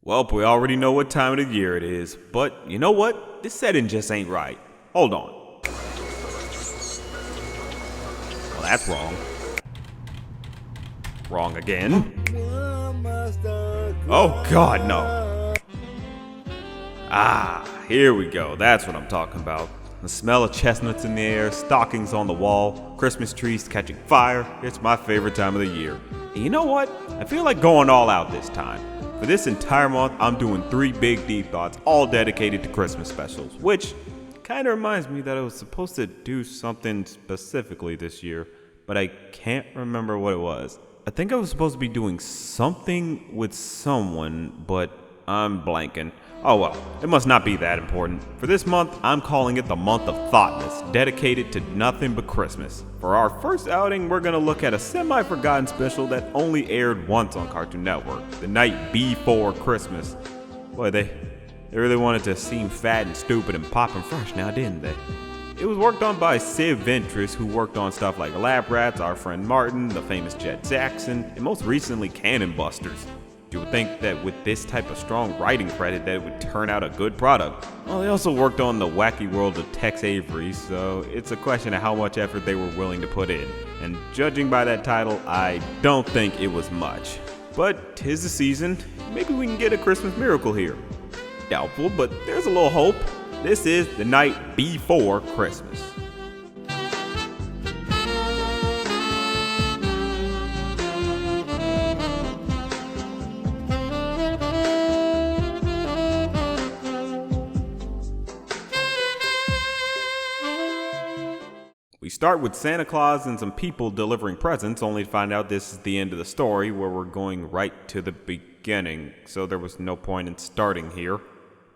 Well, we already know what time of the year it is, but you know what? This setting just ain't right. Hold on. Well, that's wrong. Wrong again. Oh God, no. Ah, here we go. That's what I'm talking about. The smell of chestnuts in the air, stockings on the wall, Christmas trees catching fire. It's my favorite time of the year. And you know what? I feel like going all out this time. For this entire month, I'm doing 3 big deep thoughts, all dedicated to Christmas specials, which kind of reminds me that I was supposed to do something specifically this year, but I can't remember what it was. I think I was supposed to be doing something with someone, but I'm blanking. Oh well, it must not be that important. For this month, I'm calling it the month of Thoughtmas, dedicated to nothing but Christmas. For our first outing, we're gonna look at a semi-forgotten special that only aired once on Cartoon Network, the night before Christmas. Boy, they really wanted to seem fat and stupid and poppin' fresh now, didn't they? It was worked on by Civ Ventress, who worked on stuff like Lab Rats, Our Friend Martin, the famous Jet Jackson, and most recently Cannon Busters. You would think that with this type of strong writing credit that it would turn out a good product. Well, they also worked on The Wacky World of Tex Avery, so it's a question of how much effort they were willing to put in. And judging by that title, I don't think it was much. But 'tis the season, maybe we can get a Christmas miracle here. Doubtful, but there's a little hope. This is the night before Christmas. We start with Santa Claus and some people delivering presents, only to find out this is the end of the story, where we're going right to the beginning, so there was no point in starting here.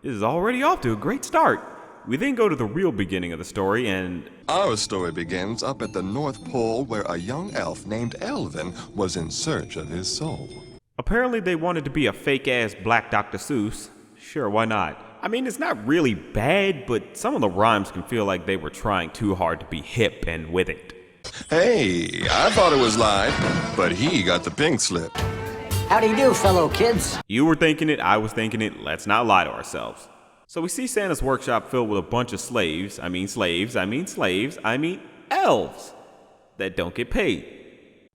This is already off to a great start. We then go to the real beginning of the story, and our story begins up at the North Pole, where a young elf named Elvin was in search of his soul. Apparently they wanted to be a fake-ass Black Dr. Seuss. Sure, why not? I mean, it's not really bad, but some of the rhymes can feel like they were trying too hard to be hip and with it. Hey, I thought it was live, but he got the pink slip. How do you do, fellow kids? You were thinking it, I was thinking it, let's not lie to ourselves. So we see Santa's workshop filled with a bunch of elves that don't get paid.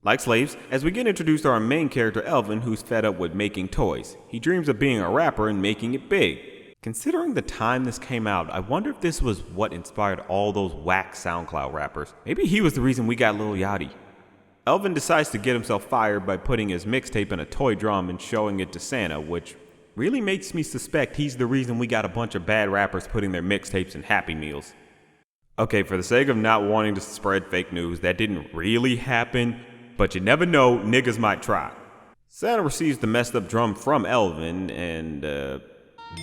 Like slaves, as we get introduced to our main character Elvin, who's fed up with making toys. He dreams of being a rapper and making it big. Considering the time this came out, I wonder if this was what inspired all those whack SoundCloud rappers. Maybe he was the reason we got Lil Yachty. Elvin decides to get himself fired by putting his mixtape in a toy drum and showing it to Santa, which really makes me suspect he's the reason we got a bunch of bad rappers putting their mixtapes in Happy Meals. Okay, for the sake of not wanting to spread fake news, that didn't really happen, but you never know, niggas might try. Santa receives the messed up drum from Elvin, and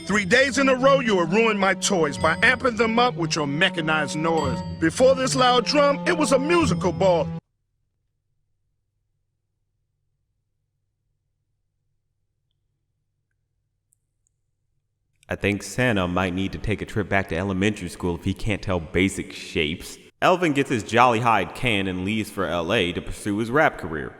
3 days in a row you have ruined my toys by amping them up with your mechanized noise. Before this loud drum, it was a musical ball. I think Santa might need to take a trip back to elementary school if he can't tell basic shapes. Elvin gets his Jolly Hide can and leaves for LA to pursue his rap career.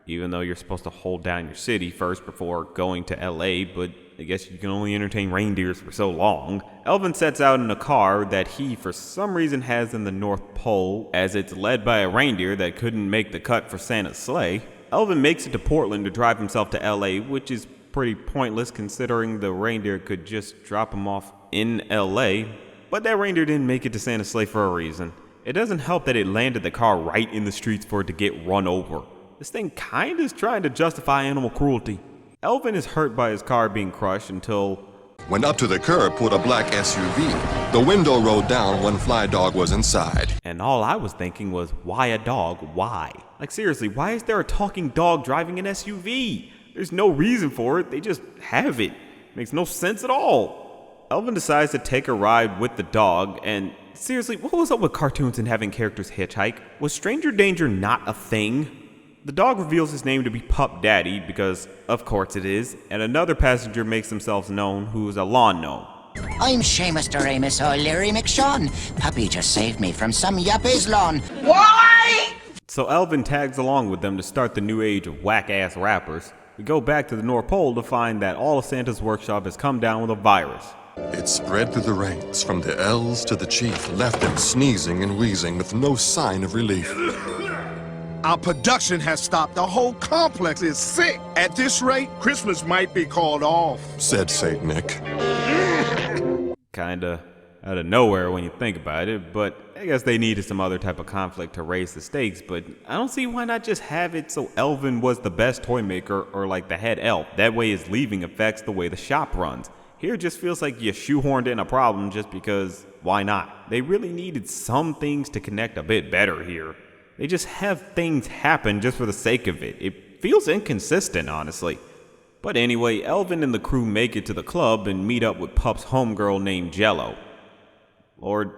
Even though you're supposed to hold down your city first before going to LA, but I guess you can only entertain reindeers for so long. Elvin sets out in a car that he for some reason has in the North Pole, as it's led by a reindeer that couldn't make the cut for Santa's sleigh. Elvin makes it to Portland to drive himself to LA, which is pretty pointless considering the reindeer could just drop him off in LA, but that reindeer didn't make it to Santa's sleigh for a reason. It doesn't help that it landed the car right in the streets for it to get run over. This thing kinda is trying to justify animal cruelty. Elvin is hurt by his car being crushed until when up to the curb pulled a black SUV. The window rolled down when Fly Dog was inside. And all I was thinking was, why a dog? Why? Like seriously, why is there a talking dog driving an SUV? There's no reason for it, they just have it. Makes no sense at all. Elvin decides to take a ride with the dog, and seriously, what was up with cartoons and having characters hitchhike? Was stranger danger not a thing? The dog reveals his name to be Pup Daddy, because of course it is, and another passenger makes themselves known, who is a lawn gnome. I'm Seamus de Ramus O'Leary McShawn. Puppy just saved me from some yuppie's lawn. So Elvin tags along with them to start the new age of whack-ass rappers. We go back to the North Pole to find that all of Santa's workshop has come down with a virus. It spread through the ranks, from the elves to the chief, left them sneezing and wheezing with no sign of relief. Our production has stopped. The whole complex is sick. At this rate, Christmas might be called off, said Saint Nick. Kinda out of nowhere when you think about it, but I guess they needed some other type of conflict to raise the stakes, but I don't see why not just have it so Elvin was the best toy maker or like the head elf. That way his leaving affects the way the shop runs. Here it just feels like you shoehorned in a problem just because why not? They really needed some things to connect a bit better here. They just have things happen just for the sake of it. It feels inconsistent, honestly. But anyway, Elvin and the crew make it to the club and meet up with Pup's homegirl named Jello. Lord,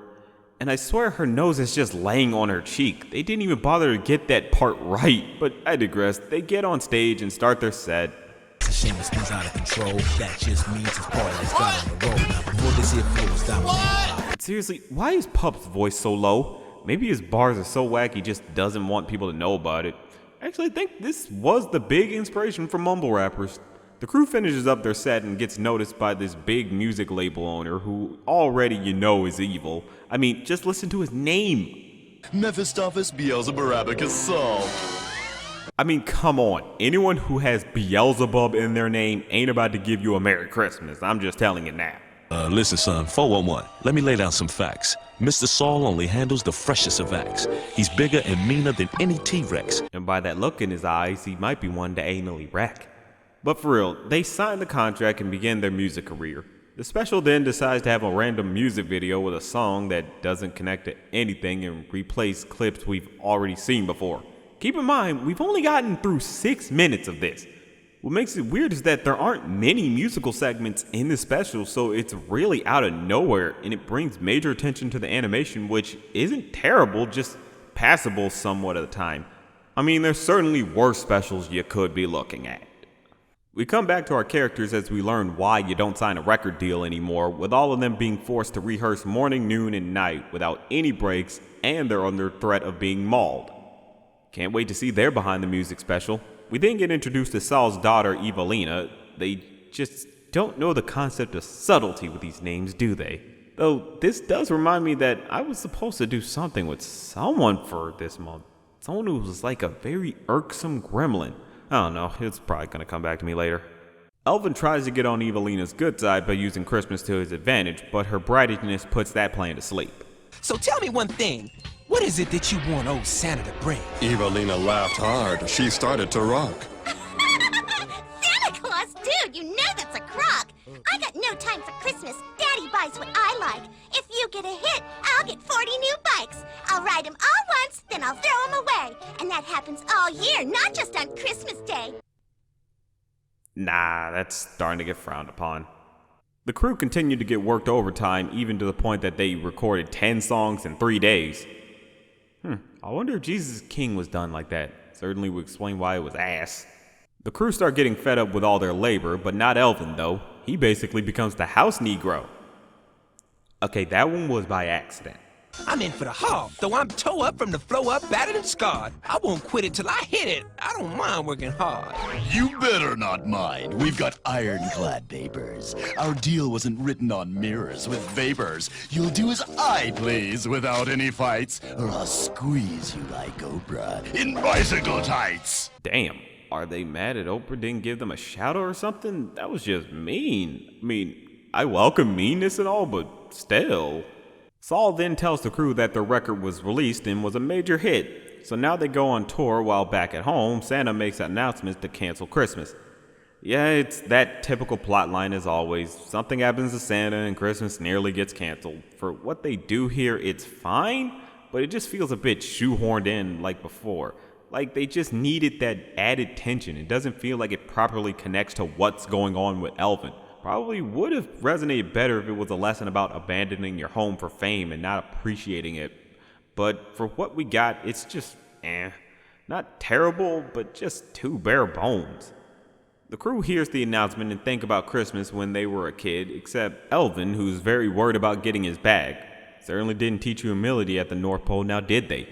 and I swear her nose is just laying on her cheek. They didn't even bother to get that part right, but I digress. They get on stage and start their set. It's a shame this thing's out of control. That just means it's party that's got on the road. Now before this here floor stop. Seriously, why is Pup's voice so low? Maybe his bars are so whack he just doesn't want people to know about it. Actually, I think this was the big inspiration for mumble rappers. The crew finishes up their set and gets noticed by this big music label owner who already you know is evil. I mean, just listen to his name. Mephistopheles Beelzebarabicus Sol. I mean, come on. Anyone who has Beelzebub in their name ain't about to give you a Merry Christmas. I'm just telling you now. Listen, son, 411. Let me lay down some facts. Mr. Saul only handles the freshest of acts. He's bigger and meaner than any T-Rex. And by that look in his eyes, he might be one to anally wreck. But for real, they sign the contract and begin their music career. The special then decides to have a random music video with a song that doesn't connect to anything and replace clips we've already seen before. Keep in mind, we've only gotten through 6 minutes of this. What makes it weird is that there aren't many musical segments in the special, so it's really out of nowhere, and it brings major attention to the animation, which isn't terrible, just passable somewhat at a time. I mean, there's certainly worse specials you could be looking at. We come back to our characters as we learn why you don't sign a record deal anymore, with all of them being forced to rehearse morning, noon, and night without any breaks, and they're under threat of being mauled. Can't wait to see their behind the music special. We then get introduced to Saul's daughter, Evelina. They just don't know the concept of subtlety with these names, do they? Though this does remind me that I was supposed to do something with someone for this month. Someone who was like a very irksome gremlin. I don't know, it's probably gonna come back to me later. Alvin tries to get on Evelina's good side by using Christmas to his advantage, but her brattiness puts that plan to sleep. So tell me one thing. What is it that you want old Santa to bring? Evelina laughed hard. She started to rock. Santa Claus, dude, you know that's a crock. I got no time for Christmas. Daddy buys what I like. If you get a hit, I'll get 40 new bikes. I'll ride them all once, then I'll throw them away. And that happens all year, not just on Christmas Day. Nah, that's starting to get frowned upon. The crew continued to get worked overtime, even to the point that they recorded 10 songs in 3 days. I wonder if Jesus King was done like that. Certainly would explain why it was ass. The crew start getting fed up with all their labor, but not Elvin though. He basically becomes the house Negro. Okay, that one was by accident. I'm in for the haul, though I'm toe up from the flow up, battered and scarred. I won't quit it till I hit it. I don't mind working hard. You better not mind. We've got ironclad papers. Our deal wasn't written on mirrors with vapors. You'll do as I please without any fights, or I'll squeeze you like Oprah in bicycle tights. Damn, are they mad at Oprah didn't give them a shout out or something? That was just mean. I mean, I welcome meanness and all, but still. Saul then tells the crew that the record was released and was a major hit, so now they go on tour while back at home, Santa makes announcements to cancel Christmas. Yeah, it's that typical plotline as always. Something happens to Santa and Christmas nearly gets canceled. For what they do here, it's fine, but it just feels a bit shoehorned in like before. Like they just needed that added tension. It doesn't feel like it properly connects to what's going on with Elvin. Probably would have resonated better if it was a lesson about abandoning your home for fame and not appreciating it. But for what we got, it's just not terrible, but just too bare bones. The crew hears the announcement and think about Christmas when they were a kid, except Elvin, who's very worried about getting his bag. Certainly didn't teach you humility at the North Pole, now did they?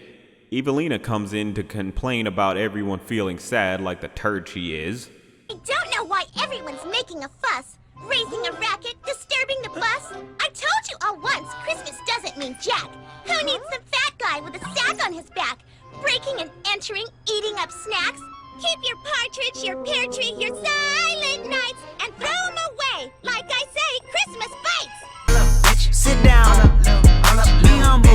Evelina comes in to complain about everyone feeling sad like the turd she is. I don't know why everyone's making a fuss. Raising a racket, disturbing the bus. I told you all once, Christmas doesn't mean jack. Who needs the fat guy with a sack on his back? Breaking and entering, eating up snacks. Keep your partridge, your pear tree, your silent nights, and throw them away. Like I say, Christmas bites. Sit down. Be humble.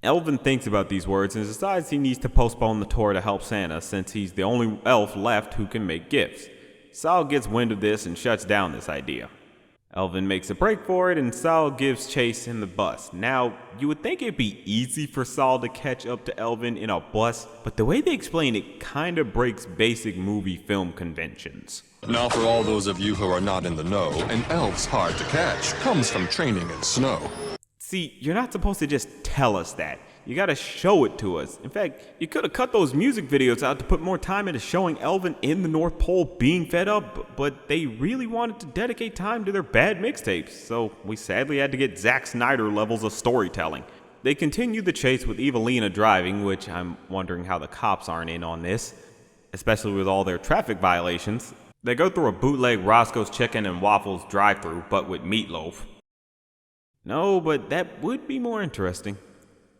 Elvin thinks about these words and decides he needs to postpone the tour to help Santa since he's the only elf left who can make gifts. Sal gets wind of this and shuts down this idea. Elvin makes a break for it and Sal gives chase in the bus. Now, you would think it'd be easy for Sal to catch up to Elvin in a bus, but the way they explain it kinda breaks basic movie film conventions. Now, for all those of you who are not in the know, an elf's hard to catch comes from training in snow. See, you're not supposed to just tell us that. You gotta show it to us. In fact, you could have cut those music videos out to put more time into showing Elvin in the North Pole being fed up, but they really wanted to dedicate time to their bad mixtapes, so we sadly had to get Zack Snyder levels of storytelling. They continue the chase with Evelina driving, which I'm wondering how the cops aren't in on this, especially with all their traffic violations. They go through a bootleg Roscoe's Chicken and Waffles drive-thru, but with meatloaf. No, but that would be more interesting.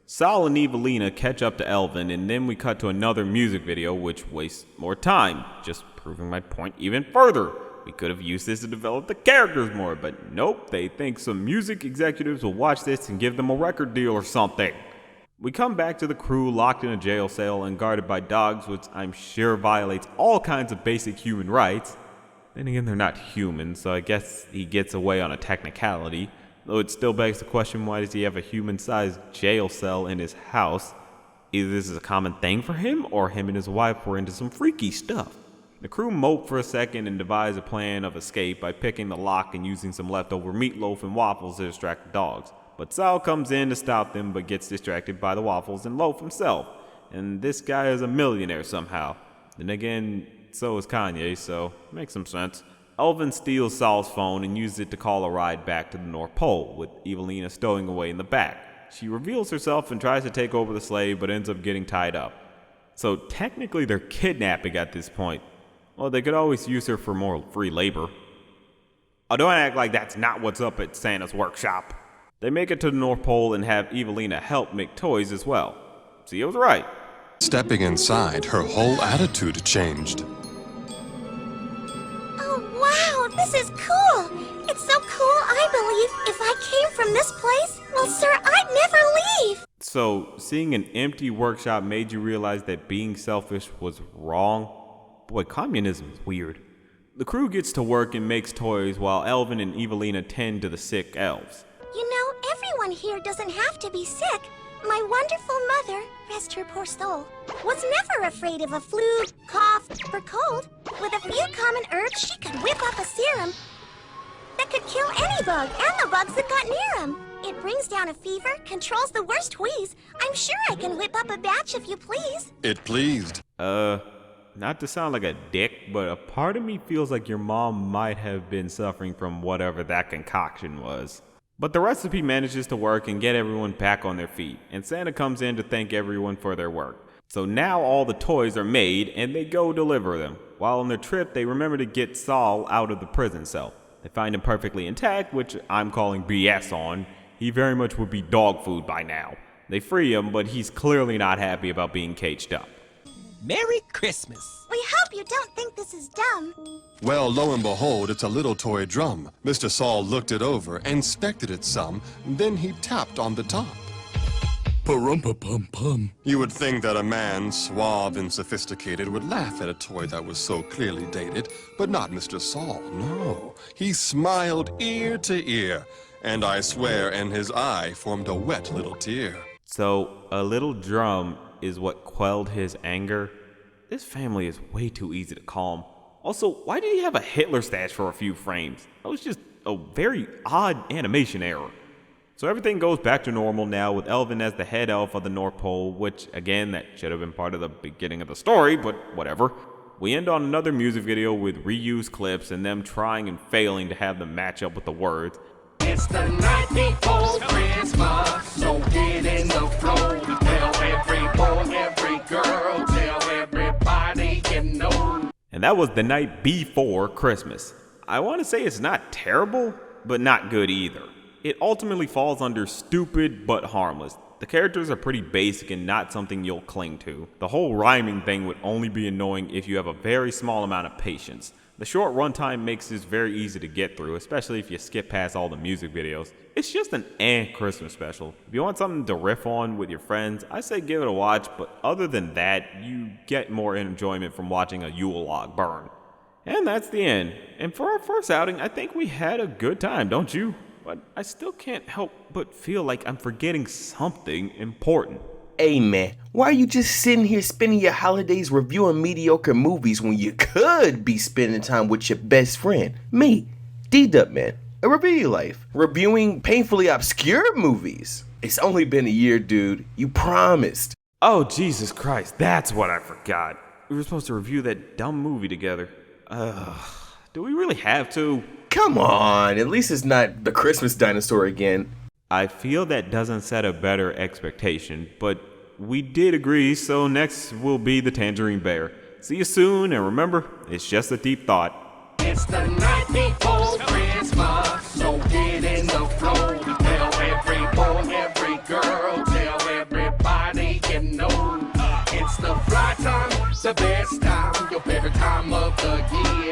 Sal and Evelina catch up to Elvin, and then we cut to another music video, which wastes more time, just proving my point even further. We could have used this to develop the characters more, but nope, they think some music executives will watch this and give them a record deal or something. We come back to the crew locked in a jail cell and guarded by dogs, which I'm sure violates all kinds of basic human rights. Then again, they're not human, so I guess he gets away on a technicality. Though it still begs the question, why does he have a human-sized jail cell in his house? Either this is a common thing for him, or him and his wife were into some freaky stuff. The crew mope for a second and devise a plan of escape by picking the lock and using some leftover meatloaf and waffles to distract the dogs. But Sal comes in to stop them, but gets distracted by the waffles and loaf himself. And this guy is a millionaire somehow. Then again, so is Kanye, so makes some sense. Elvin steals Sal's phone and uses it to call a ride back to the North Pole, with Evelina stowing away in the back. She reveals herself and tries to take over the sleigh, but ends up getting tied up. So technically they're kidnapping at this point. Well, they could always use her for more free labor. Oh, don't act like that's not what's up at Santa's workshop. They make it to the North Pole and have Evelina help make toys as well. See, I was right. Stepping inside, her whole attitude changed. This is cool. It's so cool, I believe if I came from this place, well, sir, I'd never leave. So, seeing an empty workshop made you realize that being selfish was wrong? Boy, communism is weird. The crew gets to work and makes toys while Elvin and Evelina tend to the sick elves. You know, everyone here doesn't have to be sick. My wonderful mother, rest her poor soul, was never afraid of a flu, cough, or cold. With a few common herbs, she could whip up a serum that could kill any bug and the bugs that got near them. It brings down a fever, controls the worst wheeze. I'm sure I can whip up a batch if you please. It pleased. Not to sound like a dick, but a part of me feels like your mom might have been suffering from whatever that concoction was. But the recipe manages to work and get everyone back on their feet, and Santa comes in to thank everyone for their work. So now all the toys are made, and they go deliver them. While on their trip, they remember to get Saul out of the prison cell. They find him perfectly intact, which I'm calling BS on. He very much would be dog food by now. They free him, but he's clearly not happy about being caged up. Merry Christmas. We hope you don't think this is dumb. Well, lo and behold, it's a little toy drum. Mr. Saul looked it over, inspected it some, then he tapped on the top. Pa-rum-pa-pum-pum. You would think that a man, suave and sophisticated, would laugh at a toy that was so clearly dated, but not Mr. Saul, no. He smiled ear to ear, and I swear in his eye formed a wet little tear. So, a little drum is what quelled his anger? This family is way too easy to calm. Also, why did he have a Hitler stash for a few frames? That was just a very odd animation error. So everything goes back to normal now with Elvin as the head elf of the North Pole, which, again, that should have been part of the beginning of the story, but whatever. We end on another music video with reused clips and them trying and failing to have them match up with the words. It's the night before Christmas, so get in the flow. Tell every boy, every girl, tell everybody you know. And that was The Night Before Christmas. I want to say it's not terrible, but not good either. It ultimately falls under stupid but harmless. The characters are pretty basic and not something you'll cling to. The whole rhyming thing would only be annoying if you have a very small amount of patience. The short runtime makes this very easy to get through, especially if you skip past all the music videos. It's just an Christmas special. If you want something to riff on with your friends, I say give it a watch, but other than that, you get more enjoyment from watching a Yule log burn. And that's the end. And for our first outing, I think we had a good time, don't you? But I still can't help but feel like I'm forgetting something important. Hey man, why are you just sitting here spending your holidays reviewing mediocre movies when you could be spending time with your best friend, me, D-Dub man, a review your life, reviewing painfully obscure movies? It's only been a year, dude. You promised. Oh, Jesus Christ, that's what I forgot. We were supposed to review that dumb movie together. Do we really have to? Come on, at least it's not The Christmas Dinosaur again. I feel that doesn't set a better expectation, but we did agree, so next will be The Tangerine Bear. See you soon, and remember, it's just a deep thought. It's the night before Christmas, so get in the flow. Tell every boy, every girl, tell everybody you know. It's the fly time, the best time, your favorite time of the year.